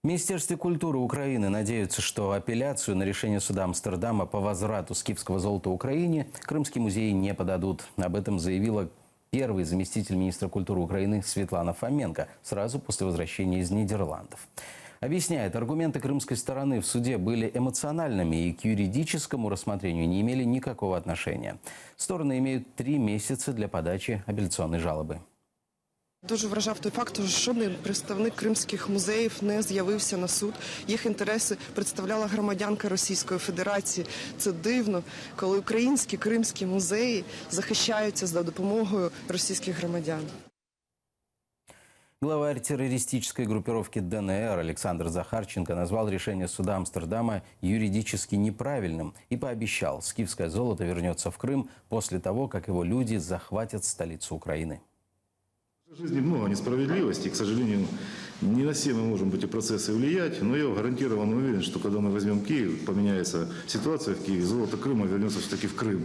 В Министерстве культуры Украины надеются, что апелляцию на решение суда Амстердама по возврату скифского золота Украине Крымский музей не подадут. Об этом заявила первый заместитель министра культуры Украины Светлана Фоменко сразу после возвращения из Нидерландов. Объясняет, аргументы крымской стороны в суде были эмоциональными и к юридическому рассмотрению не имели никакого отношения. Стороны имеют 3 месяца для подачи апелляционной жалобы. Дуже вражав той факт, що жодний представник кримських музеїв не з'явився на суд. Їх інтереси представляла громадянка Російської Федерації. Це дивно, коли українські кримські музеї захищаються за допомогою російських громадян. Главарь террористической группировки ДНР Александр Захарченко назвал решение суда Амстердама юридически неправильным и пообещал, скифское золото вернется в Крым после того, как его люди захватят столицу Украины. В жизни много несправедливости, к сожалению, не на все мы можем эти процессы влиять, но я гарантированно уверен, что когда мы возьмем Киев, поменяется ситуация в Киеве, золото Крыма вернется все-таки в Крым.